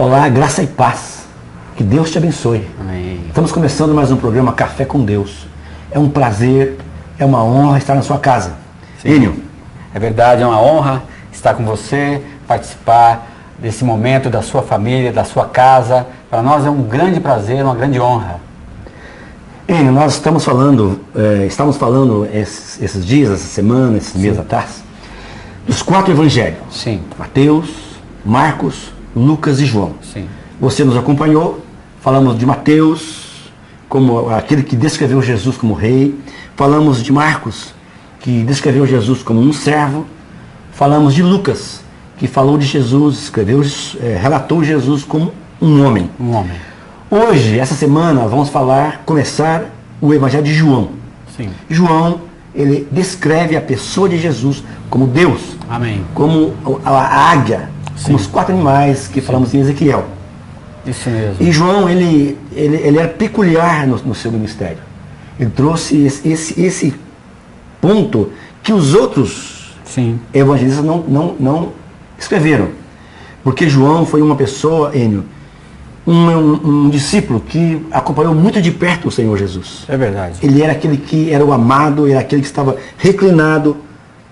Olá, graça e paz. Que Deus te abençoe. Amém. Estamos começando mais um programa Café com Deus. É um prazer, é uma honra estar na sua casa. Sim. Enio. É verdade, é uma honra estar com você, participar desse momento da sua família, da sua casa. Para nós é um grande prazer, uma grande honra. Enio, nós estamos falando esses dias, essa semana, esses meses atrás, dos 4 evangelhos. Sim. Mateus, Marcos, Lucas e João. Sim. Você nos acompanhou, falamos de Mateus, como aquele que descreveu Jesus como rei. Falamos de Marcos, que descreveu Jesus como um servo. Falamos de Lucas, que falou de Jesus, relatou Jesus como um homem. Um homem. Hoje, essa semana, vamos começar o Evangelho de João. Sim. João, ele descreve a pessoa de Jesus como Deus, Amém. como a águia, como os 4 animais que falamos em Ezequiel. Isso mesmo. E João, ele era peculiar no seu ministério. Ele trouxe esse ponto que os outros Sim. evangelistas não escreveram. Porque João foi uma pessoa, Enio, um discípulo que acompanhou muito de perto o Senhor Jesus. É verdade. Ele era aquele que era o amado, era aquele que estava reclinado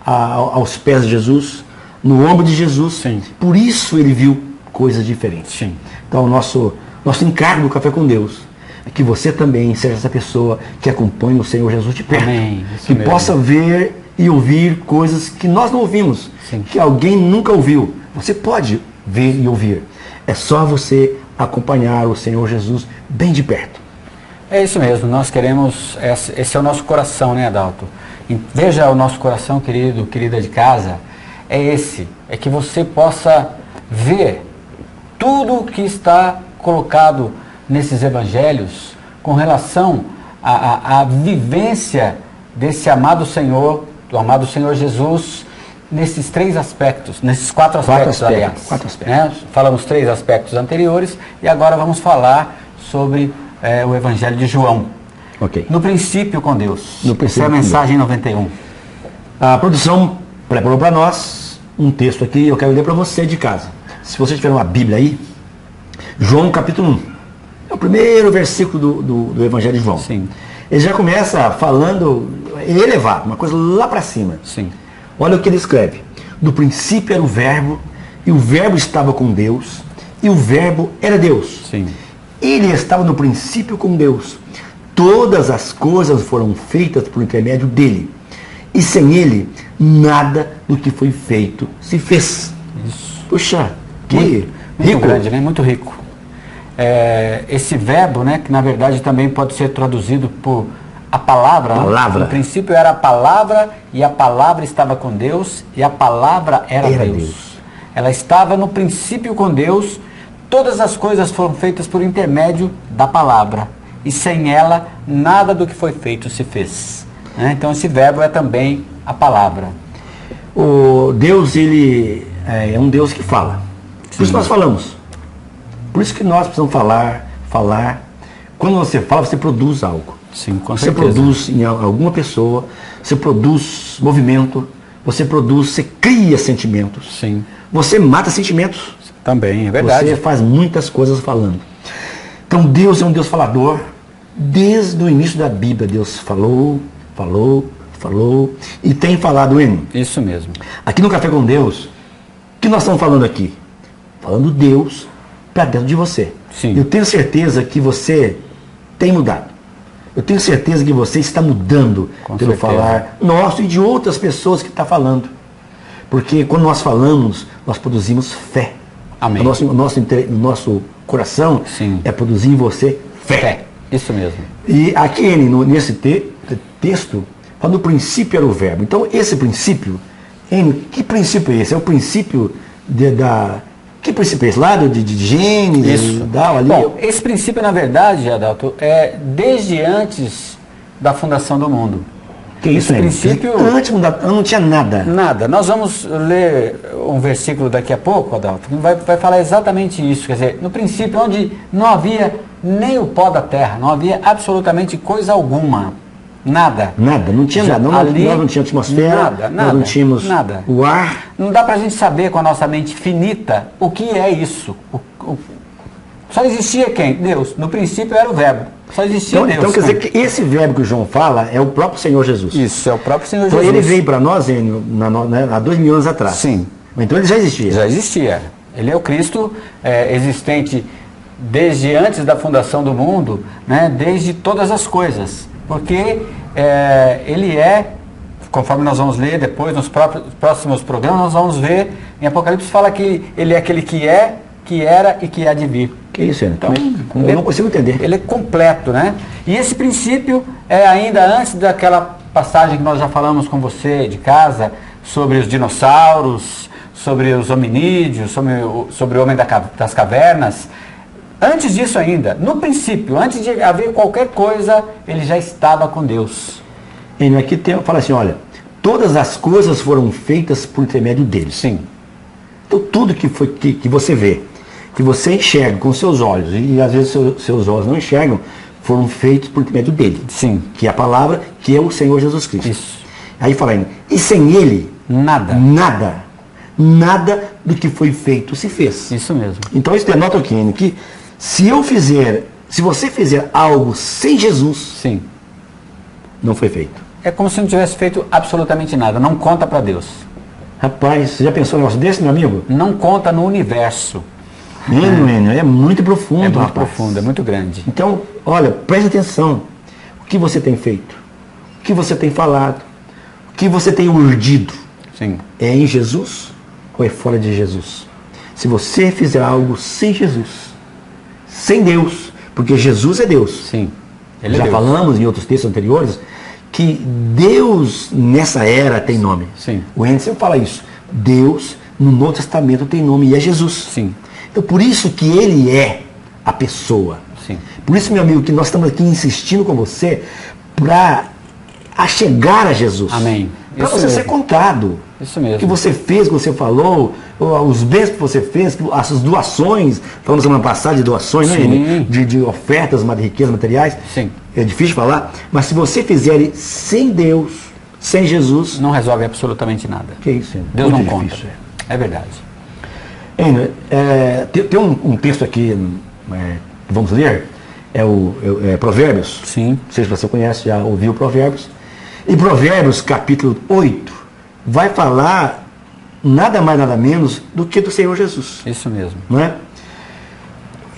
aos pés de Jesus, no ombro de Jesus. Sim. Por isso ele viu coisas diferentes. Sim. Então, o nosso encargo do Café com Deus é que você também seja essa pessoa que acompanha o Senhor Jesus de perto. Amém. Isso Que mesmo. possa ver e ouvir coisas que nós não ouvimos, Sim. que alguém nunca ouviu. Você pode ver e ouvir. É só você acompanhar o Senhor Jesus bem de perto. É isso mesmo, nós queremos, esse é o nosso coração, né, Adalto? Veja o nosso coração, querido, querida de casa, é que você possa ver tudo que está colocado nesses evangelhos com relação à vivência desse amado Senhor, do amado Senhor Jesus, nesses 3 aspectos, nesses 4 aspectos, aliás. 4 aspectos. Né? Falamos 3 aspectos anteriores e agora vamos falar sobre o Evangelho de João. Ok. No princípio com Deus. No princípio Essa é a com Deus. mensagem 91. A produção preparou para nós um texto aqui, eu quero ler para você de casa. Se você tiver uma Bíblia aí, João capítulo 1. É o primeiro versículo do Evangelho de João. Sim. Ele já começa falando elevado, uma coisa lá para cima. Sim. Olha o que ele escreve. Do princípio era o verbo, e o verbo estava com Deus, e o verbo era Deus. Sim. Ele estava no princípio com Deus. Todas as coisas foram feitas por intermédio dele. E sem ele, nada do que foi feito se fez. Isso. Puxa, que Muito rico. grande, né? Muito rico. Esse verbo, né, que na verdade também pode ser traduzido por a palavra. Palavra. No princípio era a palavra, e a palavra estava com Deus, e a palavra era Deus. Ela estava no princípio com Deus, todas as coisas foram feitas por intermédio da palavra, e sem ela, nada do que foi feito se fez. Né? Então esse verbo é também a palavra. O Deus, ele é um Deus que fala. Por isso nós falamos. Por isso que nós precisamos falar. Quando você fala, você produz algo. Sim, com Você certeza. produz em alguma pessoa, você produz movimento, você cria sentimentos. Sim, Você mata sentimentos. também, é verdade. Você faz muitas coisas falando. Então Deus é um Deus falador. Desde o início da Bíblia, Deus falou, e tem falado em. Isso mesmo. Aqui no Café com Deus, o que nós estamos falando aqui? Falando Deus para dentro de você. Sim. Eu tenho certeza que você tem mudado. Eu tenho certeza que você está mudando Com pelo certeza. falar nosso e de outras pessoas que estão falando. Porque quando nós falamos, nós produzimos fé. Amém. O nosso coração Sim. é produzir em você fé. Isso mesmo. E aqui nesse texto, fala do princípio era o verbo. Então esse princípio, que princípio é esse? É o princípio que princípio é esse? Lá de Gênesis, Isso. ali. Bom, esse princípio, na verdade, Adalto, é desde antes da fundação do mundo. Que isso, esse princípio... Antes não tinha nada. Nada. Nós vamos ler um versículo daqui a pouco, Adalto, que vai falar exatamente isso. Quer dizer, no princípio, onde não havia nem o pó da terra, não havia absolutamente coisa alguma. Nada. Nada, não tinha nada. Ali, nós não tínhamos atmosfera, nós não tínhamos o ar. Não dá pra gente saber com a nossa mente finita o que é isso. Só existia quem? Deus. No princípio era o verbo. Só existia Deus. Então quer dizer que esse verbo que o João fala é o próprio Senhor Jesus. Isso, é o próprio Senhor então, Jesus. Ele veio para nós, Enio, há 2000 anos atrás. Sim. Então ele já existia. Já existia. Ele é o Cristo existente desde antes da fundação do mundo, né, desde todas as coisas. Porque ele conforme nós vamos ler depois, nos próximos programas, nós vamos ver, em Apocalipse fala que ele é aquele que é, que era e que há de vir. Que isso, então, eu não consigo entender. Ele é completo, né? E esse princípio é ainda antes daquela passagem que nós já falamos com você de casa, sobre os dinossauros, sobre os hominídeos, sobre o homem das cavernas. Antes disso ainda, no princípio, antes de haver qualquer coisa, ele já estava com Deus. E aqui fala assim, olha, todas as coisas foram feitas por intermédio dele. Sim. Então tudo que você vê, que você enxerga com seus olhos, e às vezes seus olhos não enxergam, foram feitos por intermédio dele. Sim. Que é a palavra, que é o Senhor Jesus Cristo. Isso. Aí fala ainda, e sem ele, nada do que foi feito se fez. Isso mesmo. Então isso denota o quê? Que se você fizer algo sem Jesus, sim, não foi feito. É como se não tivesse feito absolutamente nada, não conta para Deus. Rapaz, você já pensou um negócio desse, meu amigo? Não conta no universo. Enio, é muito profundo. É muito profundo, é muito grande. Então, olha, preste atenção. O que você tem feito? O que você tem falado? O que você tem urdido? Sim. É em Jesus ou é fora de Jesus? Se você fizer algo sem Jesus, sem Deus, porque Jesus é Deus. Sim. Ele já é Deus. falamos em outros textos anteriores que Deus nessa era tem nome. Sim. O Enio sempre fala isso. Deus no Novo Testamento tem nome e é Jesus. Sim. Então por isso que ele é a pessoa. Sim. Por isso, meu amigo, que nós estamos aqui insistindo com você para chegar a Jesus. Amém. Para você ser contado. Isso mesmo. O que você fez, o que você falou, os bens que você fez, as doações, falamos semana passada de doações, né? De ofertas, de riquezas materiais. Sim. É difícil falar, mas se você fizer sem Deus, sem Jesus... Não resolve absolutamente nada. Que isso, hein? Deus Muito não difícil, conta. É verdade. Tem um texto aqui, vamos ler, é Provérbios. Sim. Não sei se você conhece, já ouviu Provérbios. E Provérbios, capítulo 8, vai falar nada mais, nada menos do que do Senhor Jesus. Isso mesmo. Não é?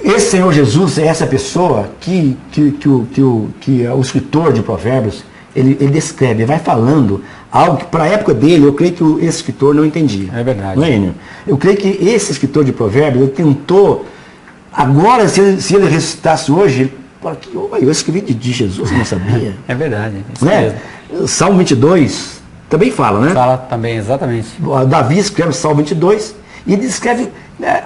Esse Senhor Jesus é essa pessoa que o escritor de Provérbios, ele descreve, ele vai falando algo que para a época dele, eu creio que esse escritor não entendia. É verdade. Não é, Enio? Eu creio que esse escritor de Provérbios, ele tentou, agora se ele ressuscitasse hoje, ele fala que eu escrevi de Jesus, eu não sabia. É verdade. Isso Não é? mesmo. Salmo 22 também fala, né? Fala também, exatamente. Davi escreve o Salmo 22 e ele descreve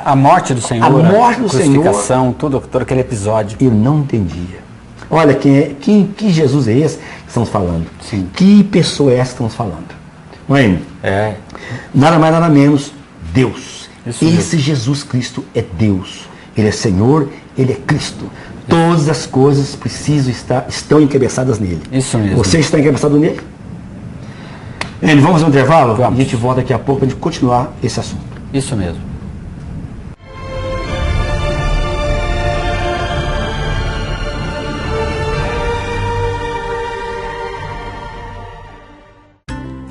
a morte do Senhor, a morte do crucificação, Senhor, todo aquele episódio. Ele não entendia. Olha, que Jesus é esse que estamos falando? Sim. Que pessoa é essa que estamos falando? Não é? Nada mais, nada menos, Deus. Isso esse mesmo. Jesus Cristo é Deus. Ele é Senhor, Ele é Cristo. Todas as coisas estão encabeçadas nele. Isso mesmo. Você está encabeçado nele? Vamos ao intervalo? Vamos. E a gente volta daqui a pouco para a gente continuar esse assunto. Isso mesmo.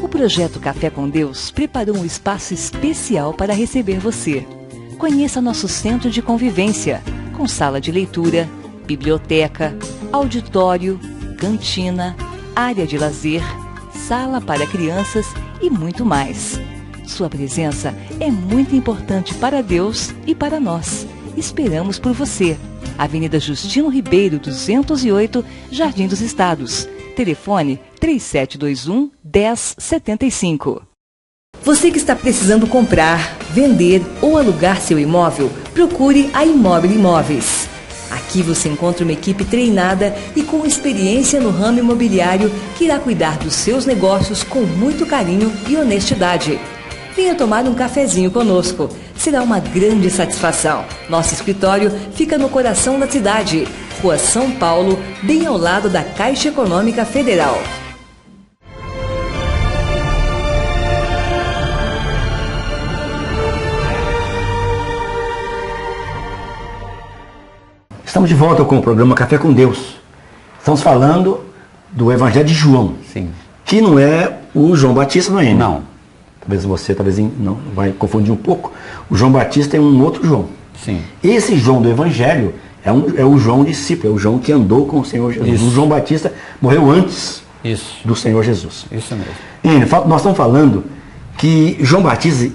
O Projeto Café com Deus preparou um espaço especial para receber você. Conheça nosso centro de convivência, com sala de leitura, biblioteca, auditório, cantina, área de lazer, sala para crianças e muito mais. Sua presença é muito importante para Deus e para nós. Esperamos por você. Avenida Justino Ribeiro, 208, Jardim dos Estados. Telefone 3721-1075. Você que está precisando comprar, vender ou alugar seu imóvel, procure a Imóvel Imóveis. Aqui você encontra uma equipe treinada e com experiência no ramo imobiliário que irá cuidar dos seus negócios com muito carinho e honestidade. Venha tomar um cafezinho conosco. Será uma grande satisfação. Nosso escritório fica no coração da cidade, Rua São Paulo, bem ao lado da Caixa Econômica Federal. Estamos de volta com o programa Café com Deus. Estamos falando do Evangelho de João, Sim. que não é o João Batista, não é ele? Não. Talvez você não vai confundir um pouco. O João Batista é um outro João. Sim. Esse João do Evangelho é o João discípulo, é o João que andou com o Senhor Jesus. Isso. O João Batista morreu antes Isso. do Senhor Jesus. Isso mesmo. E nós estamos falando que João Batista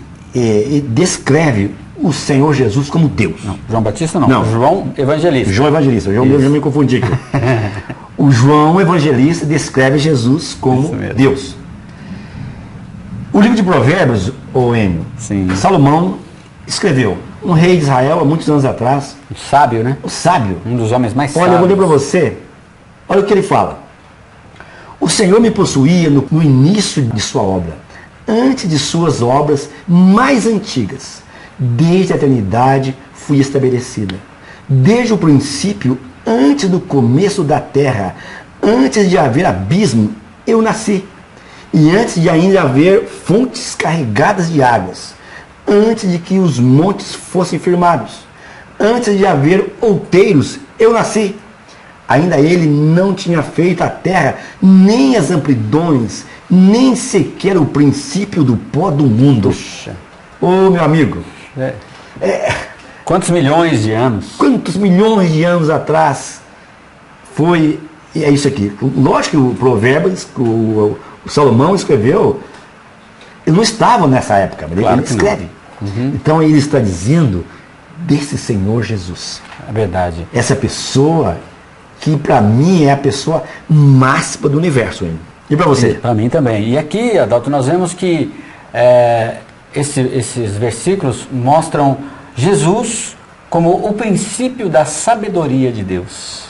descreve o Senhor Jesus como Deus. Não, João Batista não. Não. João Evangelista. João Evangelista, eu já me confundi aqui. O João Evangelista descreve Jesus como Isso mesmo. Deus. O livro de Provérbios, Enio, Sim. Salomão escreveu. Um rei de Israel, há muitos anos atrás, Um sábio, né? um sábio. Um dos homens mais Olha, eu sábios. vou ler para você. Olha o que ele fala. O Senhor me possuía no início de sua obra, antes de suas obras mais antigas. Desde a eternidade fui estabelecida. Desde o princípio, antes do começo da terra, antes de haver abismo, eu nasci. E antes de ainda haver fontes carregadas de águas, antes de que os montes fossem firmados, antes de haver outeiros, eu nasci. Ainda ele não tinha feito a terra, nem as amplidões, nem sequer o princípio do pó do mundo. Puxa. Ô, meu amigo, Quantos milhões de anos? quantos milhões de anos atrás foi... E é isso aqui. Lógico que o Provérbios, o Salomão escreveu, ele não estava nessa época, mas Claro ele que não. escreve. Então ele está dizendo desse Senhor Jesus. É verdade. Essa pessoa que para mim é a pessoa máxima do universo. Hein? E para você? Para mim também. E aqui, Adalto, nós vemos que esses versículos mostram Jesus como o princípio da sabedoria de Deus.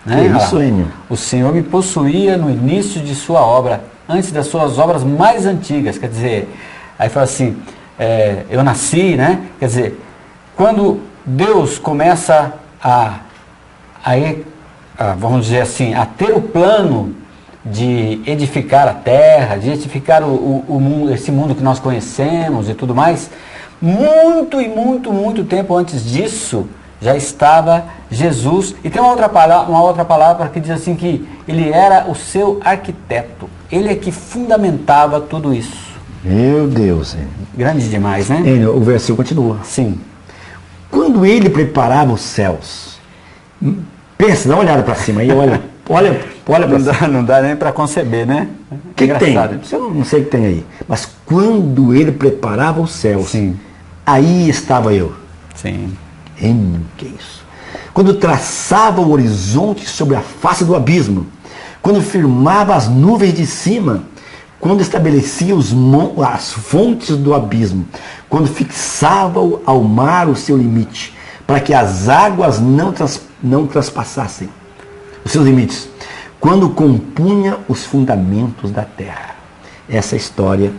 Né? É isso, Enio. O Senhor me possuía no início de sua obra, antes das suas obras mais antigas. Quer dizer, aí fala assim, eu nasci, né? Quer dizer, quando Deus começa vamos dizer assim, a ter o plano de edificar a terra, de edificar o mundo, esse mundo que nós conhecemos e tudo mais, muito tempo antes disso, já estava Jesus. E tem uma outra palavra que diz assim que ele era o seu arquiteto. Ele é que fundamentava tudo isso. Meu Deus. Enio. Grande demais, né? Enio, o versículo continua. Sim. Quando ele preparava os céus, pensa, dá uma olhada para cima aí, olha para cima. Não dá nem para conceber, né? O que tem? Eu não sei o que tem aí. Mas quando ele preparava os céus, Sim. aí estava eu. Sim. Que é isso? Quando traçava o horizonte sobre a face do abismo, quando firmava as nuvens de cima, quando estabelecia as fontes do abismo, quando fixava ao mar o seu limite, para que as águas não traspassassem os seus limites, quando compunha os fundamentos da terra. Essa é a história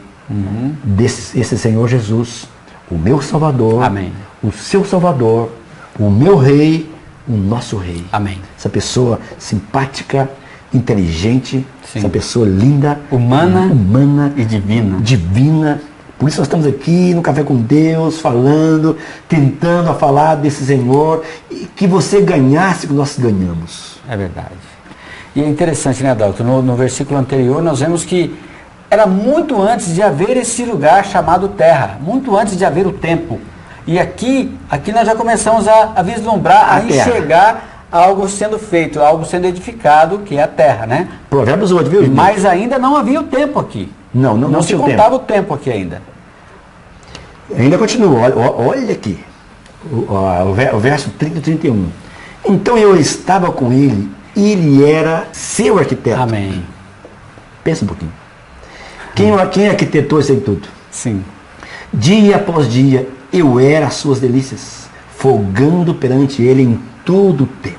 desse Senhor Jesus, o meu Salvador, Amém. o seu Salvador, o meu Rei, o nosso Rei. Amém. Essa pessoa simpática, inteligente, Sim. essa pessoa linda, Humana e divina. Por isso nós estamos aqui no Café com Deus, tentando falar desse Senhor, e que você ganhasse o que nós ganhamos. É verdade. E é interessante, né, Adalto? No versículo anterior nós vemos que era muito antes de haver esse lugar chamado terra, muito antes de haver o tempo. E aqui nós já começamos a vislumbrar, a enxergar algo sendo feito, algo sendo edificado, que é a terra, né? Provérbios 8, viu? Mas ainda não havia o tempo aqui. Não se tinha o contava o tempo aqui ainda. Ainda continua, olha aqui, o verso 30 e 31. Então eu estava com ele, e ele era seu arquiteto. Amém. Pensa um pouquinho. Quem arquitetou isso aí tudo? Sim. Dia após dia, eu era as suas delícias, folgando perante ele em todo o tempo,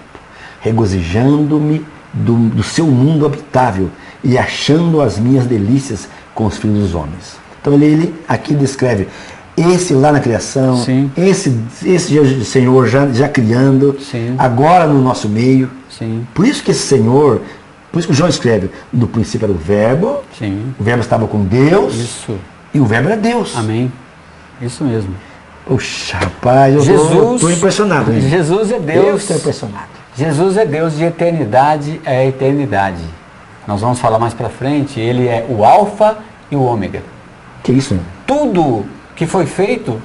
regozijando-me do seu mundo habitável e achando as minhas delícias com os filhos dos homens. Então ele aqui descreve esse lá na criação, Sim. esse Senhor já criando, Sim. agora no nosso meio. Sim. Por isso que esse Senhor, por isso que João escreve, no princípio era o Verbo, Sim. o Verbo estava com Deus, Isso. e o Verbo era Deus. Amém. Isso mesmo. Oxa, rapaz, eu estou impressionado. Hein? Jesus é Deus. Eu estou impressionado. Jesus é Deus de eternidade a eternidade. Nós vamos falar mais para frente, ele é o alfa e o ômega. Que isso, hein? Tudo que foi feito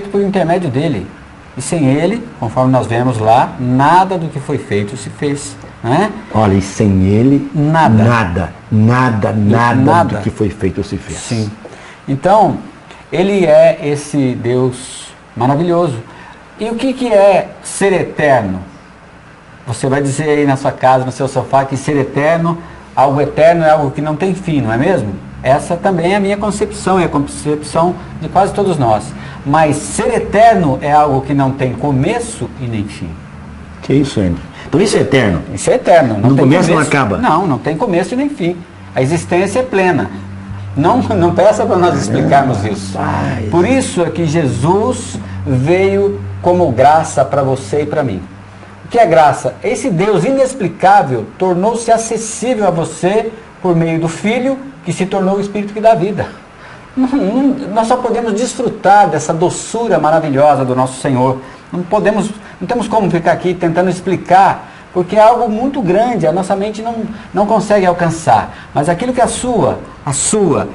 por intermédio dele. E sem ele, conforme nós vemos lá, nada do que foi feito se fez. Né? Olha, e sem ele, nada do que foi feito se fez. Sim. Então, ele é esse Deus maravilhoso. E o que é ser eterno? Você vai dizer aí na sua casa, no seu sofá, que ser eterno, algo eterno é algo que não tem fim, não é mesmo? Essa também é a minha concepção, é a concepção de quase todos nós. Mas ser eterno é algo que não tem começo e nem fim. Que isso, hein? Então isso é eterno? Isso é eterno. Não tem começo, não acaba? Não tem começo e nem fim. A existência é plena. Não peça para nós explicarmos isso. Por isso é que Jesus veio como graça para você e para mim. O que é graça? Esse Deus inexplicável tornou-se acessível a você por meio do Filho, que se tornou o Espírito que dá vida. Nós só podemos desfrutar dessa doçura maravilhosa do nosso Senhor. Não temos como ficar aqui tentando explicar, porque é algo muito grande, a nossa mente não consegue alcançar. Mas aquilo que a sua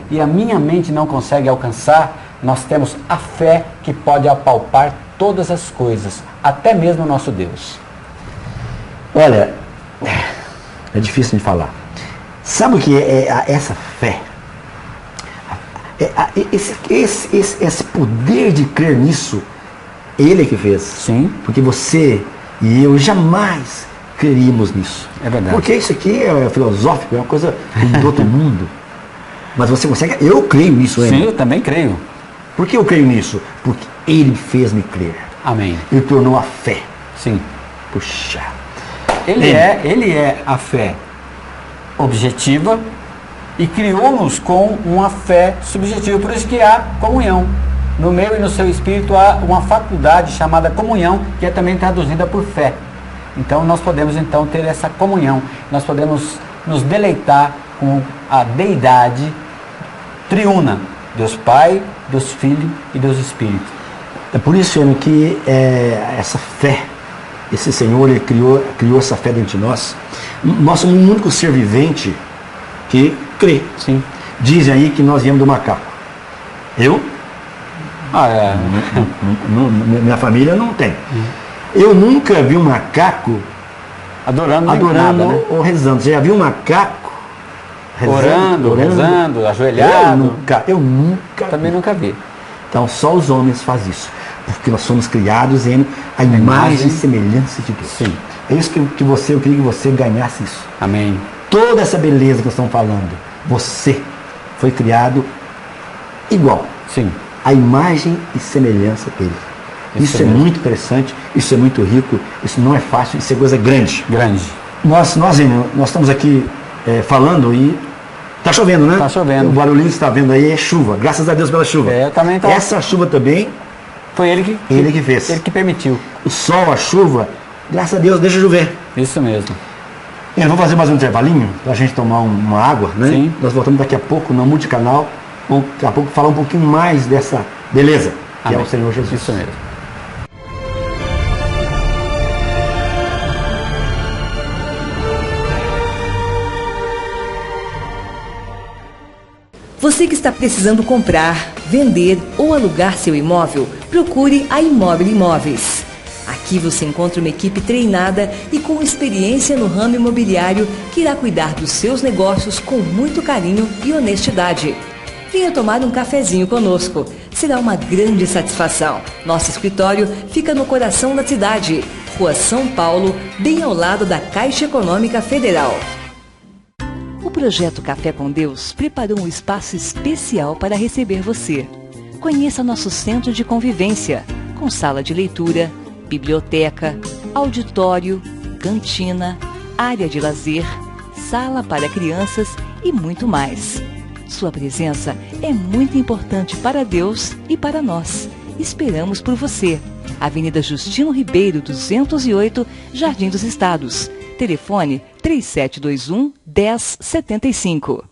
e a minha mente não consegue alcançar, nós temos a fé que pode apalpar todas as coisas, até mesmo o nosso Deus. Olha, é difícil de falar. Sabe o que é essa fé? Esse poder de crer nisso, ele é que fez. Sim. Porque você e eu jamais creríamos nisso. É verdade. Porque isso aqui é filosófico, é uma coisa do outro mundo. Mas você consegue. Eu creio nisso, hein? Sim, eu também creio. Por que eu creio nisso? Porque ele fez-me crer. Amém. Ele tornou a fé. Sim. Puxa. Ele é a fé objetiva e criou-nos com uma fé subjetiva. Por isso que há comunhão. No meu e no seu espírito há uma faculdade chamada comunhão, que é também traduzida por fé. Então nós podemos então ter essa comunhão. Nós podemos nos deleitar com a deidade triuna, Deus Pai, Deus Filho e Deus Espírito. É por isso, Henrique, que essa fé, esse Senhor, ele criou essa fé dentro de nós. Nós somos o único ser vivente que crê. Sim. Dizem aí que nós viemos do macaco. Eu? Minha família não tem. Eu nunca vi um macaco adorando nada, né? ou rezando. Você já viu um macaco rezando, ajoelhado? Eu nunca Também vi. nunca vi. Então só os homens fazem isso. Porque nós somos criados em a imagem e semelhança de Deus. Sim. É isso que eu queria que você ganhasse isso. Amém. Toda essa beleza que nós estamos falando, você foi criado igual. Sim. A imagem e semelhança dele. Isso é muito interessante, isso é muito rico, isso não é fácil, isso é coisa grande. Grande. Nós estamos aqui falando e está chovendo, né? Está chovendo. O barulhinho que você está vendo aí é chuva. Graças a Deus pela chuva. Eu também tô... Essa chuva também foi ele que fez. Ele que permitiu. O sol, a chuva, graças a Deus, deixa chover. Isso mesmo. Vamos fazer mais um intervalinho para a gente tomar uma água, né? Sim. Nós voltamos daqui a pouco no Multicanal. Vamos daqui a pouco falar um pouquinho mais dessa beleza que Amém. é o Senhor Jesus. Isso mesmo. Você que está precisando comprar, vender ou alugar seu imóvel, procure a Imóvel Imóveis. Aqui você encontra uma equipe treinada e com experiência no ramo imobiliário que irá cuidar dos seus negócios com muito carinho e honestidade. Venha tomar um cafezinho conosco. Será uma grande satisfação. Nosso escritório fica no coração da cidade, Rua São Paulo, bem ao lado da Caixa Econômica Federal. O projeto Café com Deus preparou um espaço especial para receber você. Conheça nosso centro de convivência, com sala de leitura, biblioteca, auditório, cantina, área de lazer, sala para crianças e muito mais. Sua presença é muito importante para Deus e para nós. Esperamos por você. Avenida Justino Ribeiro, 208, Jardim dos Estados. Telefone 3721-1075.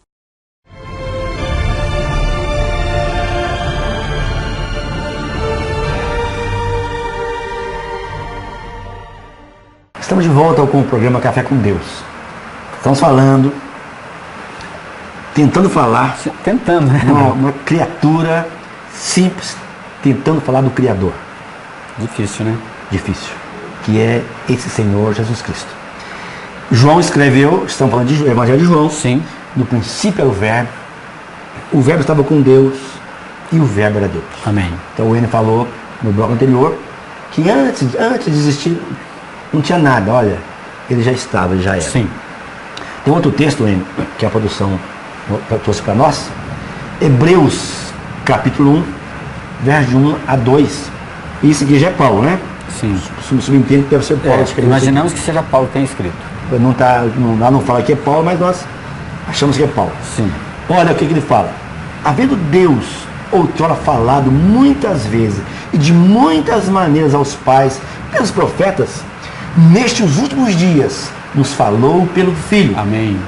Estamos de volta com o programa Café com Deus. Estamos falando, tentando falar, né? Uma criatura simples, tentando falar do Criador. Difícil, né? Difícil. Que é esse Senhor Jesus Cristo. João escreveu, estamos falando de Evangelho de João. Sim. No princípio era o Verbo estava com Deus e o Verbo era Deus. Amém. Então o Enio falou no bloco anterior que antes de existir não tinha nada, olha, ele já estava, ele já era. Sim. Tem outro texto, Enio, que a produção trouxe para nós, Hebreus capítulo 1, verso 1 a 2. Isso aqui já é Paulo, né? Sim. Subentende que deve ser Paulo. Imaginamos que seja Paulo que tenha escrito. Não fala que é Paulo, mas nós achamos que é Paulo. Sim. Olha o que ele fala. Havendo Deus outrora falado muitas vezes e de muitas maneiras aos pais, pelos profetas, nestes últimos dias nos falou pelo Filho. Amém.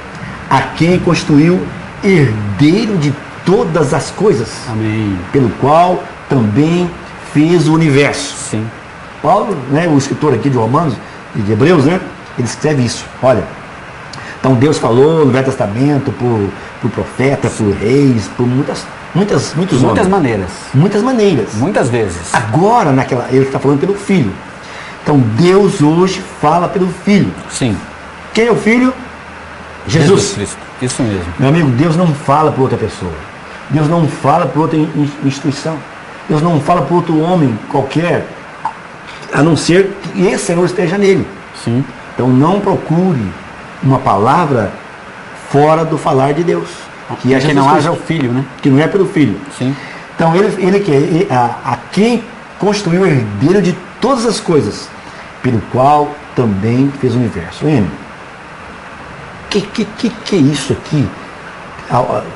A quem constituiu herdeiro de todas as coisas. Amém. Pelo qual também fez o universo. Sim. Paulo, né, o escritor aqui de Romanos e de Hebreus, né, ele escreve isso. Olha, então Deus falou no Velho Testamento por profeta, por reis, por muitas maneiras. Muitas maneiras. Muitas vezes. Agora, ele está falando pelo Filho. Então Deus hoje fala pelo Filho. Sim. Quem é o Filho? Jesus Cristo. Isso mesmo. Meu amigo, Deus não fala para outra pessoa. Deus não fala para outra instituição. Deus não fala para outro homem qualquer, a não ser que esse Senhor esteja nele. Sim. Então não procure uma palavra fora do falar de Deus. Que é que não haja o Filho, né? Que não é pelo Filho. Sim. Então ele que é a quem construiu o herdeiro de todas as coisas, pelo qual também fez o universo. O que é isso aqui?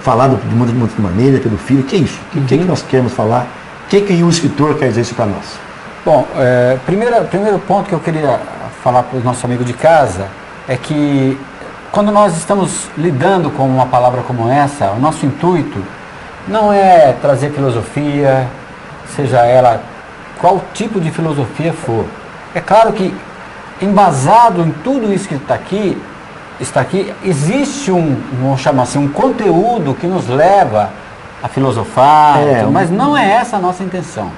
Falado de muitas maneiras, pelo Filho, que é isso? O que nós queremos falar? O que o escritor quer dizer isso para nós? Bom, primeiro ponto que eu queria falar para os nossos amigos de casa é que quando nós estamos lidando com uma palavra como essa, o nosso intuito não é trazer filosofia, seja ela qual tipo de filosofia for. É claro que, embasado em tudo isso que está aqui, existe vamos chamar assim, um conteúdo que nos leva a filosofar, mas não é essa a nossa intenção.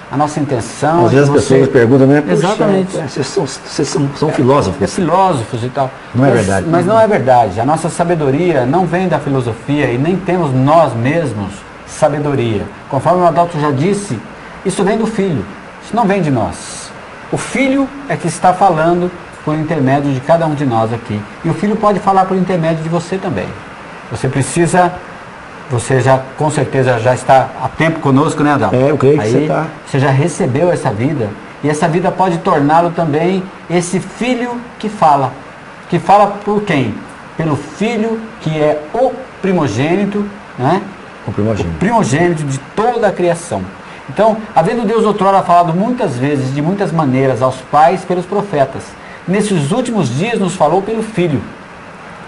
A nossa intenção... Às vezes as pessoas perguntam, né? Exatamente. Vocês são filósofos. É filósofos e tal. Não é verdade. Mas não é verdade. A nossa sabedoria não vem da filosofia e nem temos nós mesmos sabedoria. Conforme o Adalto já disse, isso vem do Filho. Isso não vem de nós. O Filho é que está falando por intermédio de cada um de nós aqui. E o Filho pode falar por intermédio de você também. Você já, com certeza, já está há tempo conosco, né, Adalto? Eu creio que você está. Você já recebeu essa vida. E essa vida pode torná-lo também esse Filho que fala. Que fala por quem? Pelo Filho que é o primogênito, né? O primogênito de toda a criação. Então, havendo Deus outrora falado muitas vezes, de muitas maneiras, aos pais pelos profetas, nesses últimos dias nos falou pelo Filho.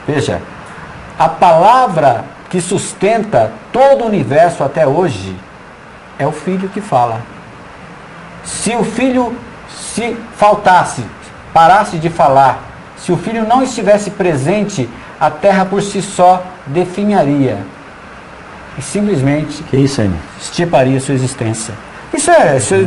Veja, a palavra que sustenta todo o universo até hoje é o Filho que fala. Se o Filho se faltasse, parasse de falar, se o Filho não estivesse presente, a terra por si só definharia e simplesmente extirparia sua existência. Isso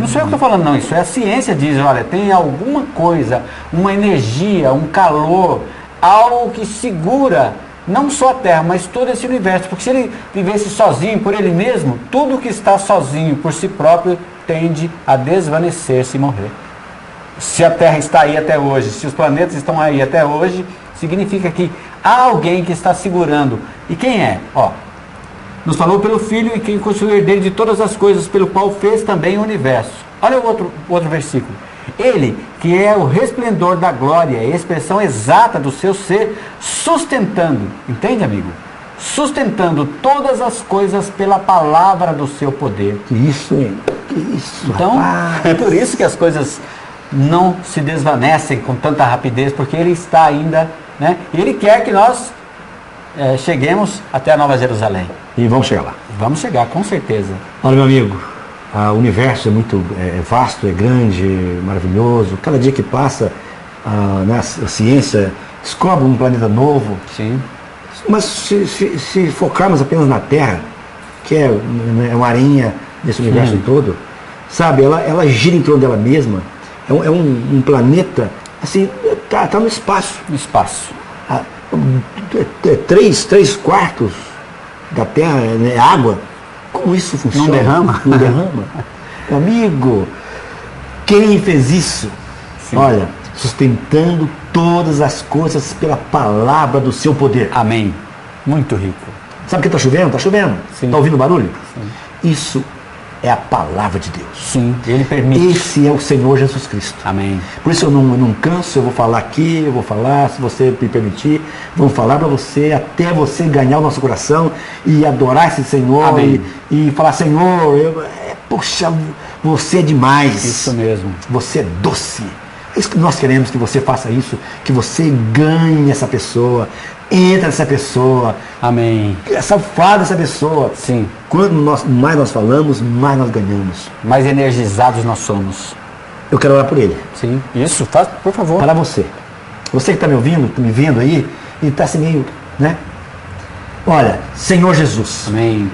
não sou eu que estou falando, não. Isso é a ciência, diz, olha, tem alguma coisa, uma energia, um calor, algo que segura não só a Terra, mas todo esse universo. Porque se ele vivesse sozinho, por ele mesmo, tudo que está sozinho por si próprio tende a desvanecer-se e morrer. Se a Terra está aí até hoje, se os planetas estão aí até hoje, significa que há alguém que está segurando. E quem é? Nos falou pelo Filho e quem construiu o herdeiro de todas as coisas, pelo qual fez também o universo. Olha o outro versículo. Ele, que é o resplendor da glória, a expressão exata do seu ser, sustentando, entende, amigo? Sustentando todas as coisas pela palavra do seu poder. Que isso, hein? Que isso, então, rapaz. É por isso que as coisas não se desvanecem com tanta rapidez, porque ele está ainda, né? E ele quer que nós cheguemos até a Nova Jerusalém. E vamos chegar lá. Vamos chegar, com certeza. Olha, meu amigo, o universo é muito vasto, é grande, maravilhoso. Cada dia que passa, a ciência descobre um planeta novo, Sim. mas se focarmos apenas na Terra, que é uma arinha desse universo todo, sabe, ela gira em torno dela mesma, é um planeta, assim, tá no espaço. No espaço. 3/4 da Terra é água. Como isso funciona? Não derrama? Não derrama. Meu amigo, quem fez isso? Sim. Olha, sustentando todas as coisas pela palavra do seu poder. Amém. Muito rico. Sabe o que está chovendo? Está chovendo. Sim. Está ouvindo barulho? Sim. Isso é a palavra de Deus. Sim, Ele permite. Esse é o Senhor Jesus Cristo. Amém. Por isso eu não canso, eu vou falar aqui, eu vou falar, se você me permitir, vamos falar para você, até você ganhar o nosso coração e adorar esse Senhor e falar, Senhor, poxa, você é demais. Isso mesmo. Você é doce. É isso que nós queremos, que você faça isso, que você ganhe essa pessoa, entra nessa pessoa. Amém. Fala dessa pessoa. Sim. Quanto mais nós falamos, mais nós ganhamos. Mais energizados nós somos. Eu quero orar por ele. Sim. Isso, faz, por favor. Para você. Você que está me ouvindo, está me vendo aí, e está assim meio, né? Olha, Senhor Jesus. Amém.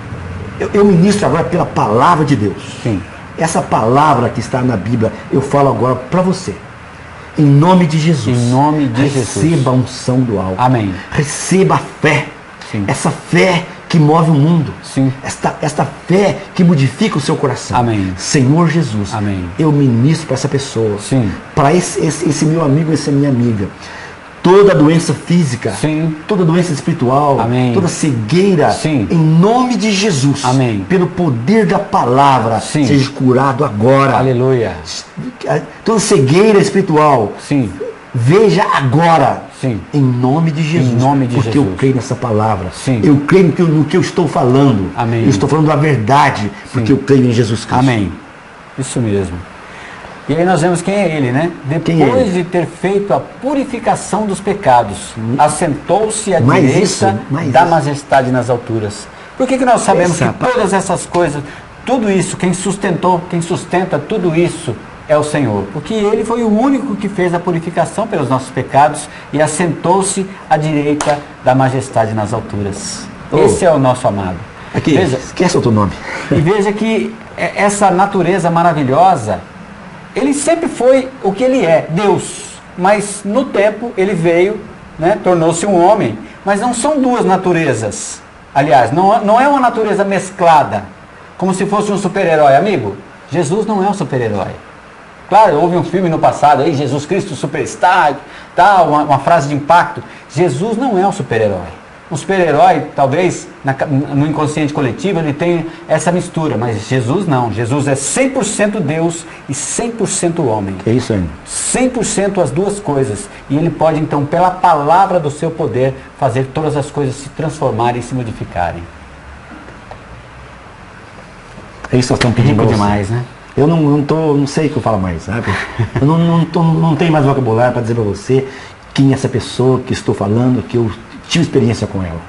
Eu ministro agora pela palavra de Deus. Sim. Essa palavra que está na Bíblia, eu falo agora para você. Em nome de Jesus. Em nome de Jesus. Receba a unção do alto. Amém. Receba a fé. Sim. Essa fé que move o mundo. Sim. Esta fé que modifica o seu coração. Amém. Senhor Jesus. Amém. Eu ministro para essa pessoa. Sim. Para esse meu amigo, essa minha amiga. Toda doença física. Sim. Toda doença espiritual. Amém. Toda cegueira. Sim. Em nome de Jesus. Amém. Pelo poder da palavra. Sim. Seja curado agora. Aleluia. Toda cegueira espiritual. Sim. Veja agora. Sim. Em nome de Jesus. Em nome de porque Jesus. eu creio nessa palavra. Sim. Eu creio no que eu estou falando. Amém. Eu estou falando a verdade. Porque eu creio em Jesus Cristo. Amém. Isso mesmo. E aí nós vemos quem é ele, né? Quem é Depois ele? de ter feito a purificação dos pecados, assentou-se à Mais direita isso, mais da isso. majestade nas alturas. Por que nós sabemos Essa, que todas essas coisas, tudo isso, quem sustenta tudo isso é o Senhor? Porque Ele foi o único que fez a purificação pelos nossos pecados e assentou-se à direita da majestade nas alturas. Oh. Esse é o nosso amado. Aqui, Veja, esquece outro nome. e veja que essa natureza maravilhosa, ele sempre foi o que ele é, Deus. Mas no tempo ele veio, né, tornou-se um homem. Mas não são duas naturezas. Aliás, não é uma natureza mesclada, como se fosse um super-herói. Amigo, Jesus não é um super-herói. Claro, houve um filme no passado, aí, Jesus Cristo Superstar, tal, uma frase de impacto. Jesus não é um super-herói. Um super-herói, talvez, no inconsciente coletivo, ele tem essa mistura, mas Jesus não. Jesus é 100% Deus e 100% homem. É isso aí. 100% as duas coisas. E ele pode, então, pela palavra do seu poder, fazer todas as coisas se transformarem e se modificarem. É isso que nós estamos pedindo. Rico pra você. demais, né? Eu não sei o que eu falo mais, sabe? Eu não tenho mais vocabulário para dizer para você quem é essa pessoa que estou falando, que eu tive experiência com ela.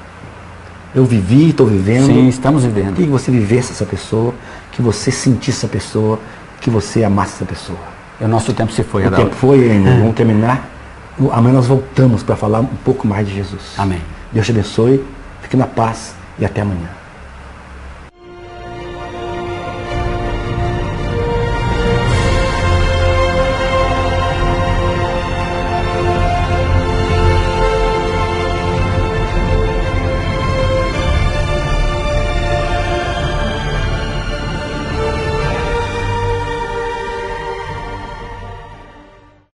Eu vivi, estou vivendo. Sim, estamos vivendo. Que você vivesse essa pessoa, que você sentisse essa pessoa, que você amasse essa pessoa. E o nosso tempo se foi, O Adalto. tempo foi ainda, vamos terminar. Amanhã nós voltamos para falar um pouco mais de Jesus. Amém. Deus te abençoe, fique na paz e até amanhã.